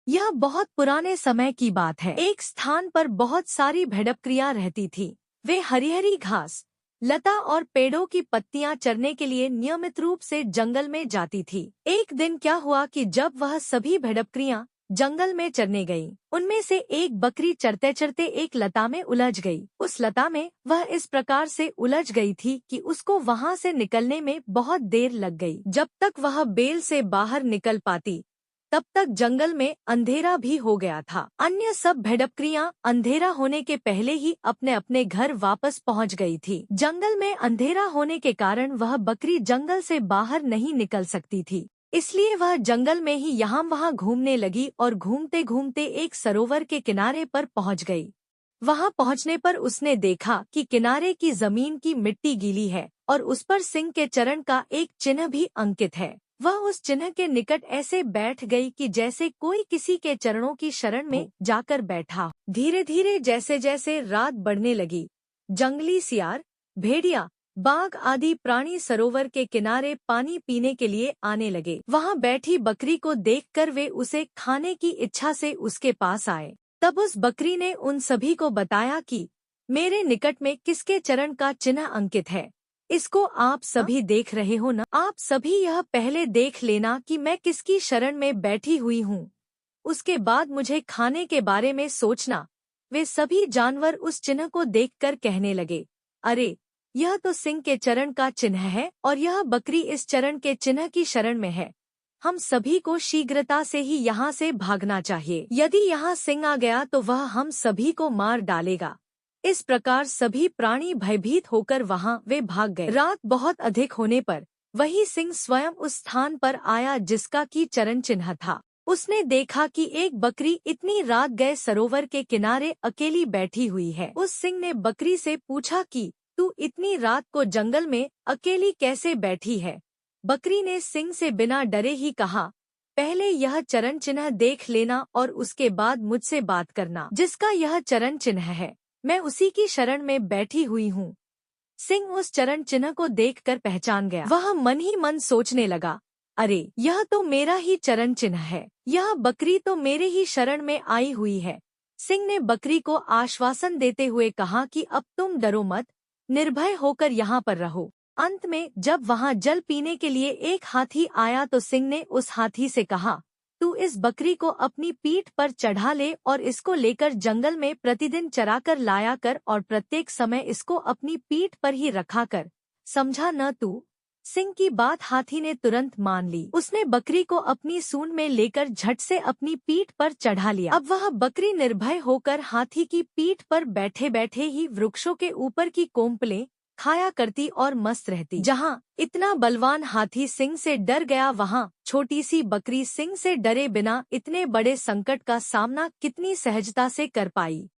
यह बहुत पुराने समय की बात है। एक स्थान पर बहुत सारी भेड़बकरियां रहती थी। वे हरी हरी घास, लता और पेड़ों की पत्तियां चरने के लिए नियमित रूप से जंगल में जाती थी। एक दिन क्या हुआ कि जब वह सभी भेड़बकरियां जंगल में चरने गईं, उनमें से एक बकरी चरते चरते एक लता में उलझ गई। उस लता में वह इस प्रकार से उलझ गई थी कि उसको वहां से निकलने में बहुत देर लग गई। जब तक वह बेल से बाहर निकल पाती, तब तक जंगल में अंधेरा भी हो गया था। अन्य सब भेड़बकरियां अंधेरा होने के पहले ही अपने अपने घर वापस पहुंच गई थी। जंगल में अंधेरा होने के कारण वह बकरी जंगल से बाहर नहीं निकल सकती थी। इसलिए वह जंगल में ही यहाँ वहाँ घूमने लगी और घूमते घूमते एक सरोवर के किनारे पर पहुंच गई। वहां पहुंचने पर उसने देखा कि किनारे की जमीन की मिट्टी गीली है और उस पर सिंह के चरण का एक चिन्ह भी अंकित है। वह उस चिन्ह के निकट ऐसे बैठ गई कि जैसे कोई किसी के चरणों की शरण में जाकर बैठा। धीरे धीरे जैसे जैसे रात बढ़ने लगी, जंगली सियार, भेड़िया, बाघ आदि प्राणी सरोवर के किनारे पानी पीने के लिए आने लगे। वहां बैठी बकरी को देखकर वे उसे खाने की इच्छा से उसके पास आए। तब उस बकरी ने उन सभी को बताया कि मेरे निकट में किसके चरण का चिन्ह अंकित है। इसको आप सभी देख रहे हो ना? आप सभी यह पहले देख लेना कि मैं किसकी शरण में बैठी हुई हूँ। उसके बाद मुझे खाने के बारे में सोचना। वे सभी जानवर उस चिन्ह को देखकर कहने लगे, अरे, यह तो सिंह के चरण का चिन्ह है और यह बकरी इस चरण के चिन्ह की शरण में है। हम सभी को शीघ्रता से ही यहाँ से भागना चाहिए। यदि यहाँ सिंह आ गया तो वह हम सभी को मार डालेगा। इस प्रकार सभी प्राणी भयभीत होकर वहाँ वे भाग गए। रात बहुत अधिक होने पर वही सिंह स्वयं उस स्थान पर आया जिसका की चरण चिन्ह था। उसने देखा कि एक बकरी इतनी रात गए सरोवर के किनारे अकेली बैठी हुई है। उस सिंह ने बकरी से पूछा कि तू इतनी रात को जंगल में अकेली कैसे बैठी है? बकरी ने सिंह से बिना डरे ही कहा, पहले यह चरण चिन्ह देख लेना और उसके बाद मुझसे बात करना। जिसका यह चरण चिन्ह है, मैं उसी की शरण में बैठी हुई हूँ। सिंह उस चरण चिन्ह को देखकर पहचान गया। वह मन ही मन सोचने लगा, अरे, यह तो मेरा ही चरण चिन्ह है। यह बकरी तो मेरे ही शरण में आई हुई है। सिंह ने बकरी को आश्वासन देते हुए कहा कि अब तुम डरो मत, निर्भय होकर यहाँ पर रहो। अंत में जब वहाँ जल पीने के लिए एक हाथी आया तो सिंह ने उस हाथी से कहा, तू इस बकरी को अपनी पीठ पर चढ़ा ले और इसको लेकर जंगल में प्रतिदिन चराकर लाया कर और प्रत्येक समय इसको अपनी पीठ पर ही रखा कर। समझा न तू? सिंह की बात हाथी ने तुरंत मान ली। उसने बकरी को अपनी सूंड में लेकर झट से अपनी पीठ पर चढ़ा लिया। अब वह बकरी निर्भय होकर हाथी की पीठ पर बैठे बैठे ही वृक्षों के ऊपर की कोम्पलें खाया करती और मस्त रहती। जहाँ इतना बलवान हाथी सिंह से डर गया, वहाँ छोटी सी बकरी सिंह से डरे बिना इतने बड़े संकट का सामना कितनी सहजता से कर पाई।